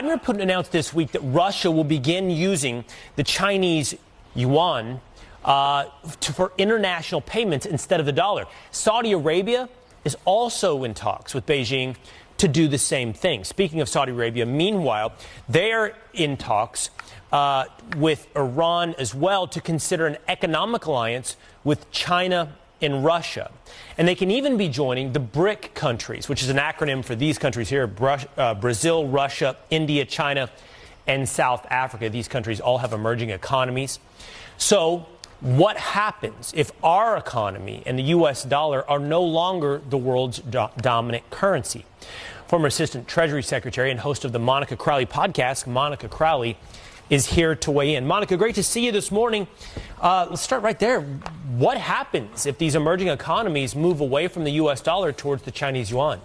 Vladimir Putin announced this week that Russia will begin using the Chinese yuan for international payments instead of the dollar. Saudi Arabia is also in talks with Beijing to do the same thing. Speaking of Saudi Arabia, meanwhile, they're in talks with Iran as well to consider an economic alliance with China and Russia. And they can even be joining the BRIC countries, which is an acronym for these countries here, Brazil, Russia, India, China, and South Africa. These countries all have emerging economies. So what happens if our economy and the U.S. dollar are no longer the world's dominant currency? Former Assistant Treasury Secretary and host of the Monica Crowley podcast, Monica Crowley, is here to weigh in. Monica, great to see you this morning. Let's start right there. What happens if these emerging economies move away from the U.S. dollar towards the Chinese yuan?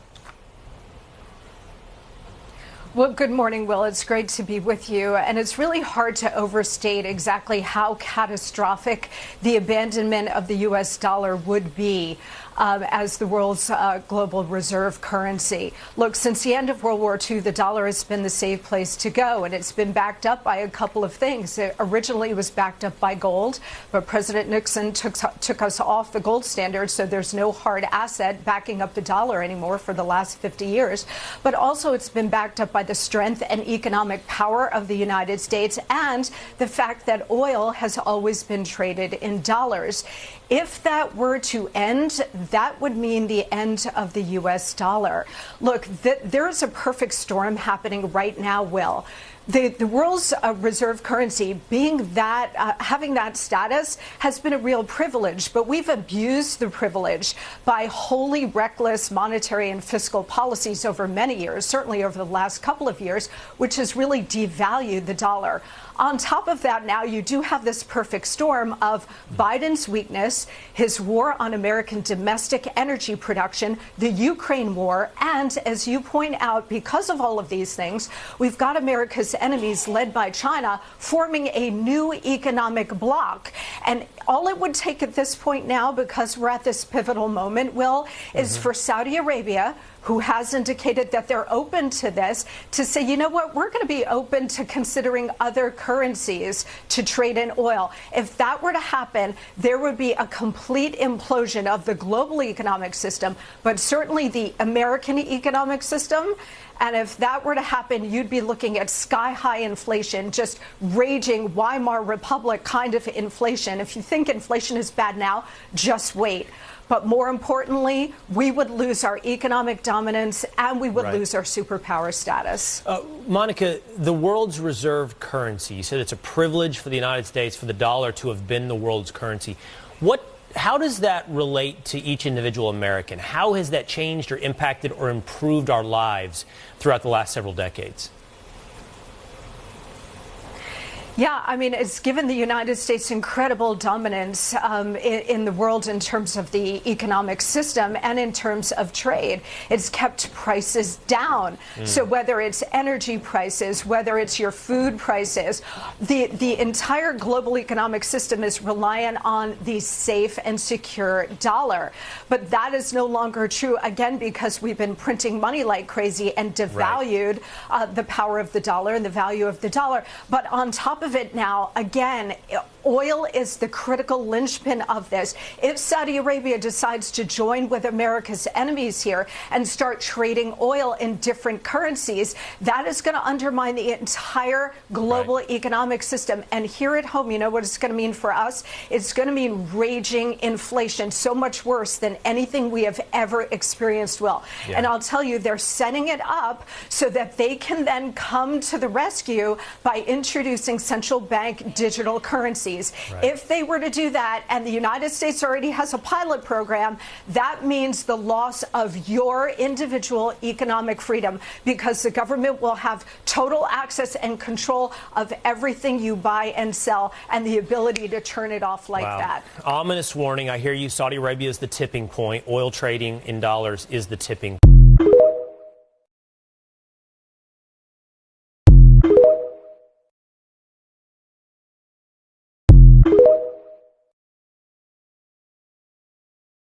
Well, good morning, Will. It's great to be with you. And it's really hard to overstate exactly how catastrophic the abandonment of the U.S. dollar would be as the world's global reserve currency. Look, since the end of World War II, the dollar has been the safe place to go, and it's been backed up by a couple of things. It originally was backed up by gold, but President Nixon took us off the gold standard, so there's no hard asset backing up the dollar anymore for the last 50 years. But also it's been backed up by the strength and economic power of the United States and the fact that oil has always been traded in dollars. If that were to end, that would mean the end of the U.S. dollar. Look, there is a perfect storm happening right now, Will. The world's reserve currency being that, having that status has been a real privilege, but we've abused the privilege by wholly reckless monetary and fiscal policies over many years, certainly over the last couple of years, which has really devalued the dollar. On top of that, now you do have this perfect storm of Biden's weakness, his war on American domestic energy production, the Ukraine war, and as you point out, because of all of these things, we've got America's enemies led by China forming a new economic bloc. And all it would take at this point now, because we're at this pivotal moment, Will, is for Saudi Arabia, who has indicated that they're open to this, to say, you know what, we're going to be open to considering other currencies to trade in oil. If that were to happen, there would be a complete implosion of the global economic system, but certainly the American economic system. And if that were to happen, you'd be looking at sky-high inflation, just raging Weimar Republic kind of inflation. If you think inflation is bad now, just wait. But more importantly, we would lose our economic dominance and we would lose our superpower status. Monica, the world's reserve currency, you said it's a privilege for the United States for the dollar to have been the world's currency. How does that relate to each individual American? How has that changed or impacted or improved our lives throughout the last several decades? Yeah, I mean, it's given the United States incredible dominance in the world in terms of the economic system and in terms of trade. It's kept prices down. So whether it's energy prices, whether it's your food prices, the entire global economic system is reliant on the safe and secure dollar. But that is no longer true, again, because we've been printing money like crazy and devalued the power of the dollar and the value of the dollar. But on top of it now, again, oil is the critical linchpin of this. If Saudi Arabia decides to join with America's enemies here and start trading oil in different currencies, that is going to undermine the entire global economic system. And here at home, you know what it's going to mean for us? It's going to mean raging inflation, so much worse than anything we have ever experienced, Will. And I'll tell you, they're setting it up so that they can then come to the rescue by introducing central bank digital currencies. If they were to do that, and the United States already has a pilot program, that means the loss of your individual economic freedom, because the government will have total access and control of everything you buy and sell and the ability to turn it off like that. Ominous warning. I hear you. Saudi Arabia is the tipping point. Oil trading in dollars is the tipping point.